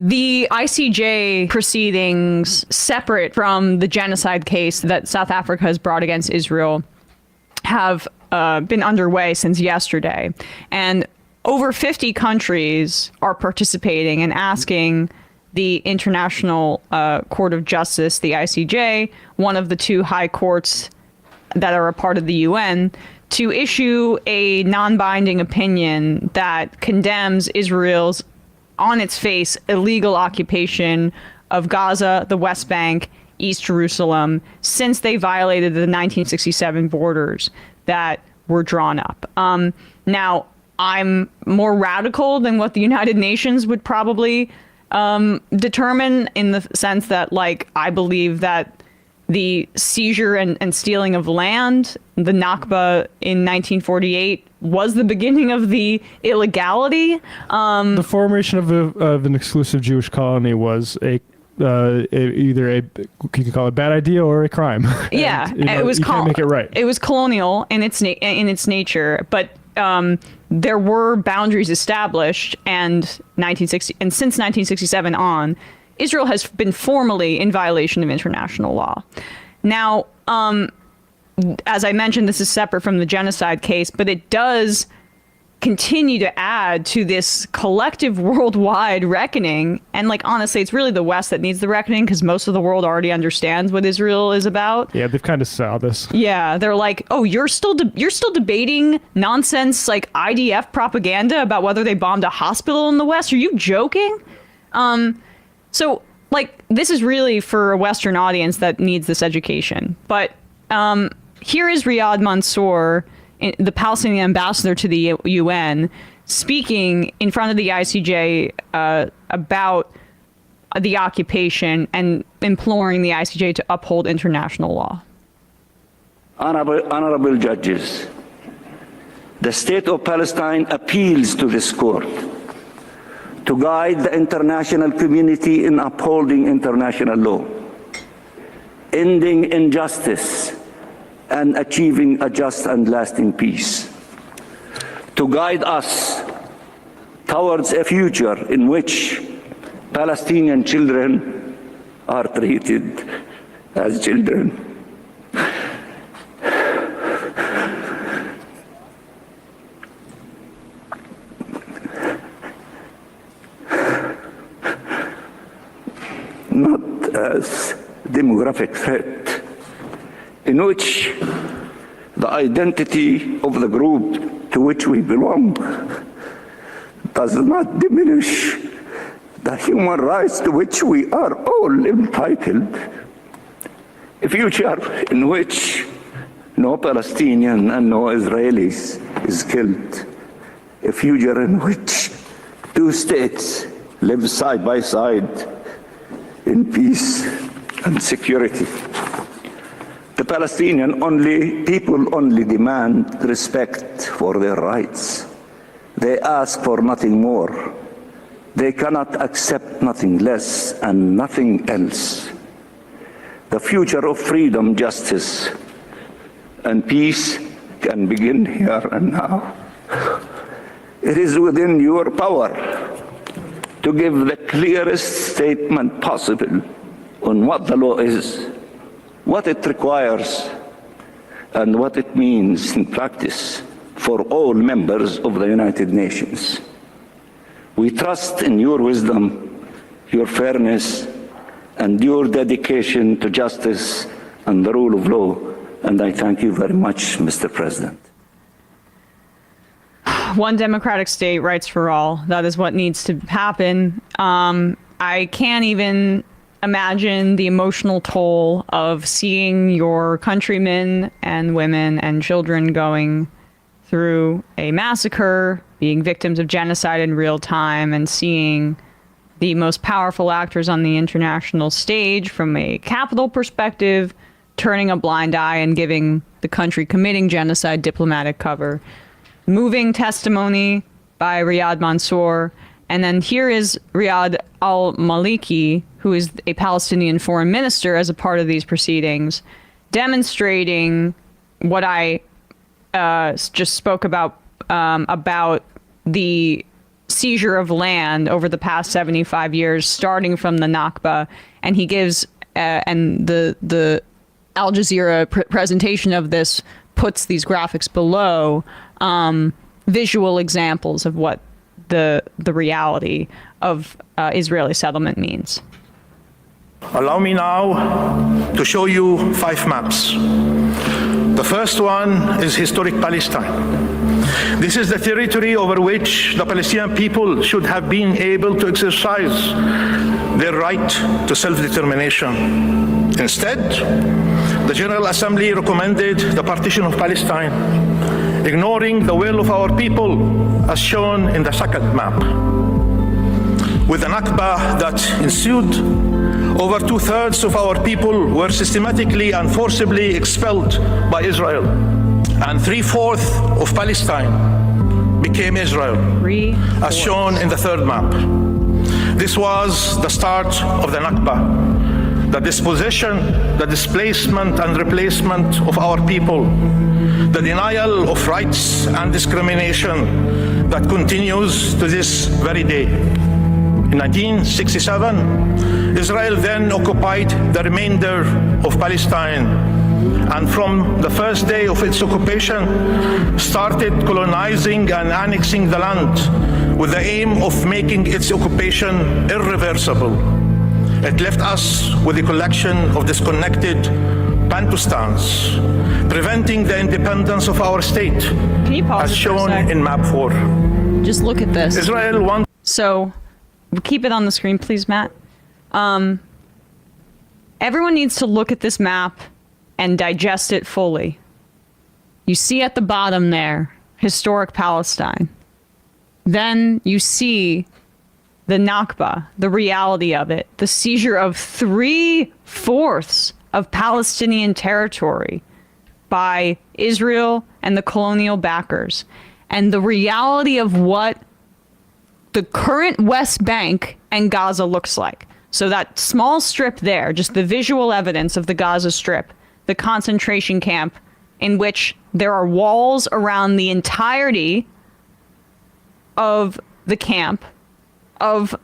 The ICJ proceedings, separate from the genocide case that South Africa has brought against Israel, have been underway since yesterday. And over 50 countries are participating and asking the International Court of Justice, the ICJ, one of the two high courts that are a part of the UN, to issue a non-binding opinion that condemns Israel's, on its face, illegal occupation of Gaza, the West Bank, East Jerusalem, since they violated the 1967 borders that were drawn up. Now, I'm more radical than what the United Nations would probably determine, in the sense that, like, I believe that the seizure and stealing of land, the Nakba in 1948, was the beginning of the illegality. The formation of an exclusive Jewish colony was either you can call it a bad idea or a crime. Yeah, and, it was you can't make it right. It was colonial in its nature, but there were boundaries established, and since 1967 on, Israel has been formally in violation of international law. Now, as I mentioned, this is separate from the genocide case, but it does continue to add to this collective worldwide reckoning. And, like, honestly, it's really the West that needs the reckoning, because most of the world already understands what Israel is about. Yeah, they've kind of saw this. Yeah, they're like, oh, you're still debating nonsense like IDF propaganda about whether they bombed a hospital in the West? Are you joking? So, like, this is really for a Western audience that needs this education. But here is Riyad Mansour, the Palestinian ambassador to the UN, speaking in front of the ICJ about the occupation and imploring the ICJ to uphold international law. Honorable judges, the state of Palestine appeals to this court to guide the international community in upholding international law, ending injustice, and achieving a just and lasting peace, to guide us towards a future in which Palestinian children are treated as children. Not as demographic threat, in which the identity of the group to which we belong does not diminish the human rights to which we are all entitled. A future in which no Palestinian and no Israelis is killed. A future in which two states live side by side in peace and security. The Palestinian people only demand respect for their rights. They ask for nothing more. They cannot accept nothing less and nothing else. The future of freedom, justice, and peace can begin here and now. It is within your power to give the clearest statement possible on what the law is, what it requires, and what it means in practice for all members of the United Nations. We trust in your wisdom, your fairness, and your dedication to justice and the rule of law, and I thank you very much, Mr. President. One democratic state, rights for all. That is what needs to happen. I can't even imagine the emotional toll of seeing your countrymen and women and children going through a massacre, being victims of genocide in real time, and seeing the most powerful actors on the international stage from a capital perspective turning a blind eye and giving the country committing genocide diplomatic cover. Moving testimony by Riyad Mansour. And then here is Riyad al-Maliki, who is a Palestinian foreign minister as a part of these proceedings, demonstrating what I just spoke about the seizure of land over the past 75 years, starting from the Nakba, and he gives and the Al Jazeera presentation of this puts these graphics below, visual examples of what the reality of Israeli settlement means. Allow me now to show you 5 maps. The first one is historic Palestine. This is the territory over which the Palestinian people should have been able to exercise their right to self-determination. Instead, the General Assembly recommended the partition of Palestine, ignoring the will of our people as shown in the second map. With the Nakba that ensued, over 2/3 of our people were systematically and forcibly expelled by Israel, and 3/4 of Palestine became Israel, as shown in the third map. This was the start of the Nakba, the dispossession, the displacement and replacement of our people, the denial of rights and discrimination that continues to this very day. In 1967, Israel then occupied the remainder of Palestine, and from the first day of its occupation, started colonizing and annexing the land with the aim of making its occupation irreversible. It left us with a collection of disconnected Bantustans, preventing the independence of our state, Can you pause as it for a shown sec? in map 4. Just look at this. Israel wants So, keep it on the screen, please, Matt. Everyone needs to look at this map and digest it fully. You see at the bottom there, historic Palestine. Then you see the Nakba, the reality of it, the seizure of 3/4 of Palestinian territory by Israel and the colonial backers, and the reality of what the current West Bank and Gaza looks like. So that small strip there, just the visual evidence of the Gaza Strip, the concentration camp in which there are walls around the entirety of the camp of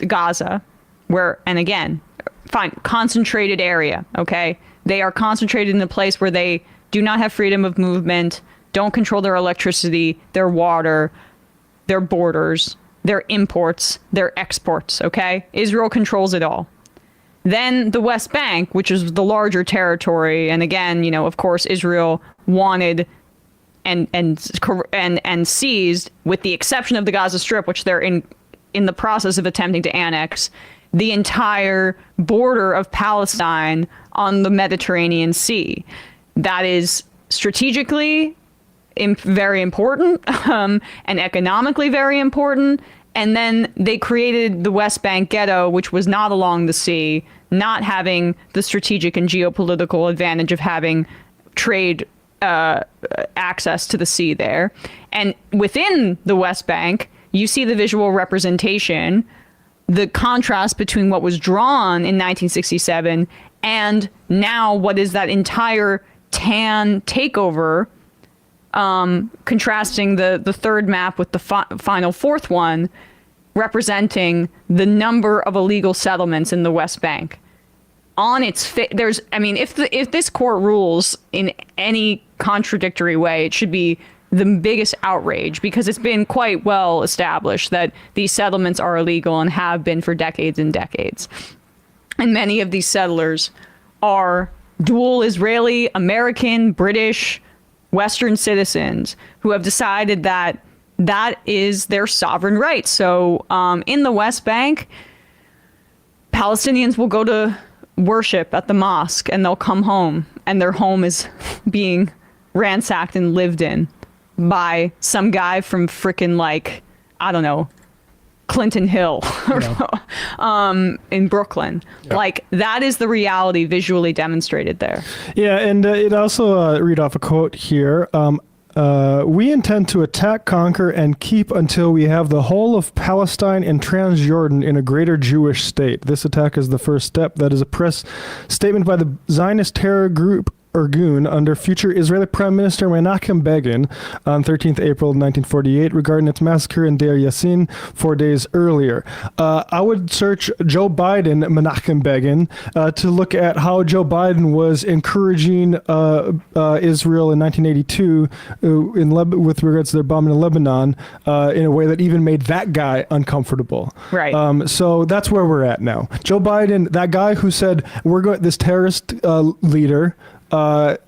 Gaza, where, and again, fine, concentrated area, okay? They are concentrated in a place where they do not have freedom of movement, don't control their electricity, their water, their borders, their imports, their exports, okay? Israel controls it all. Then the West Bank, which is the larger territory, and again, you know, of course, Israel wanted and seized, with the exception of the Gaza Strip, which they're in the process of attempting to annex, the entire border of Palestine on the Mediterranean Sea. That is strategically very important and economically very important. And then they created the West Bank ghetto, which was not along the sea, not having the strategic and geopolitical advantage of having trade access to the sea there. And within the West Bank, you see the visual representation, the contrast between what was drawn in 1967 and now what is that entire tan takeover, contrasting the third map with the final fourth one, representing the number of illegal settlements in the West Bank. On its there's, I mean, if this court rules in any contradictory way, it should be the biggest outrage, because it's been quite well established that these settlements are illegal and have been for decades and decades. And many of these settlers are dual Israeli, American, British, Western citizens who have decided that that is their sovereign right. So in the West Bank, Palestinians will go to worship at the mosque and they'll come home and their home is being ransacked and lived in by some guy from frickin', like, I don't know, Clinton Hill in Brooklyn. Yeah. Like, that is the reality visually demonstrated there. Yeah, and it also read off a quote here. We intend to attack, conquer, and keep until we have the whole of Palestine and Transjordan in a greater Jewish state. This attack is the first step. That is a press statement by the Zionist terror group Irgun under future Israeli Prime Minister Menachem Begin on 13th April 1948 regarding its massacre in Deir Yassin 4 days earlier. I would search Joe Biden, Menachem Begin, to look at how Joe Biden was encouraging Israel in 1982 with regards to their bombing in Lebanon in a way that even made that guy uncomfortable. Right. So that's where we're at now. Joe Biden, that guy who said this terrorist leader, a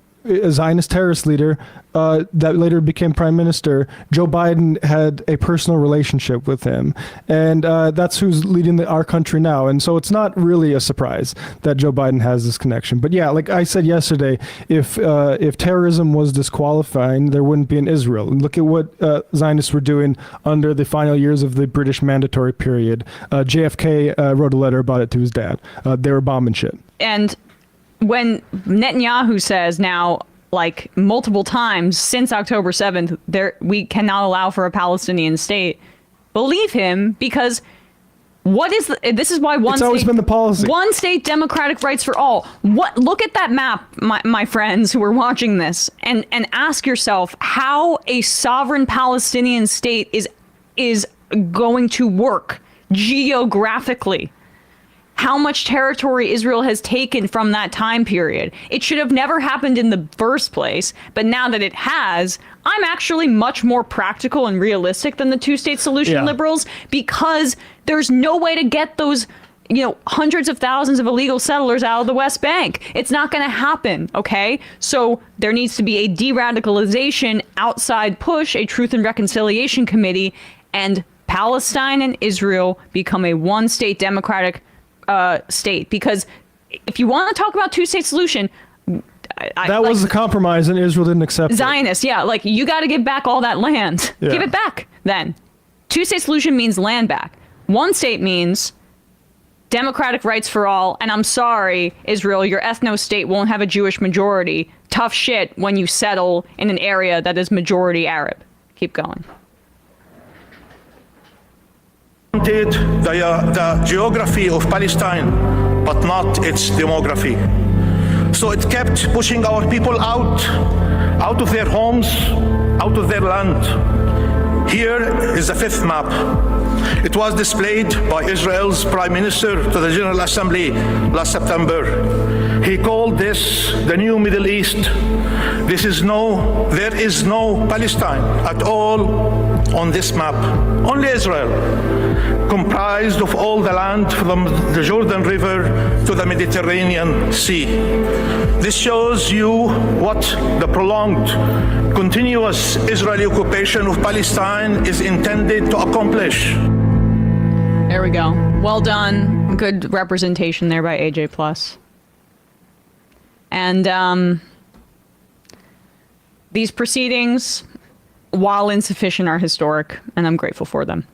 Zionist terrorist leader that later became prime minister, Joe Biden had a personal relationship with him. And that's who's leading our country now. And so it's not really a surprise that Joe Biden has this connection. But yeah, like I said yesterday, if terrorism was disqualifying, there wouldn't be an Israel. Look at what Zionists were doing under the final years of the British mandatory period. JFK wrote a letter about it to his dad. They were bombing shit. And when Netanyahu says now, like multiple times since October 7th, we cannot allow for a Palestinian state, believe him, because this is why it's always been the policy. One state, democratic rights for all. Look at that map, my friends who are watching this, and ask yourself how a sovereign Palestinian state is going to work geographically. How much territory Israel has taken from that time period. It should have never happened in the first place, but now that it has, I'm actually much more practical and realistic than the two-state solution liberals, because there's no way to get those, hundreds of thousands of illegal settlers out of the West Bank. It's not going to happen, okay? So there needs to be a de-radicalization outside push, a Truth and Reconciliation Committee, and Palestine and Israel become a one-state democratic state. Because if you want to talk about two-state solution, that was the compromise, and Israel didn't accept Zionists, like you got to give back all that land. Yeah. Give it back then. Two-state solution means land back. One state means democratic rights for all. And I'm sorry, Israel, your ethno-state won't have a Jewish majority. Tough shit when you settle in an area that is majority Arab. Keep going. The geography of Palestine, but not its demography. So it kept pushing our people out of their homes, out of their land. Here is the fifth map. It was displayed by Israel's Prime Minister to the General Assembly last September. He called this the new Middle East. There is no Palestine at all on this map. Only Israel, comprised of all the land from the Jordan River to the Mediterranean Sea. This shows you what the prolonged, continuous Israeli occupation of Palestine is intended to accomplish. There we go. Well done. Good representation there by AJ+. And these proceedings, while insufficient, are historic, and I'm grateful for them.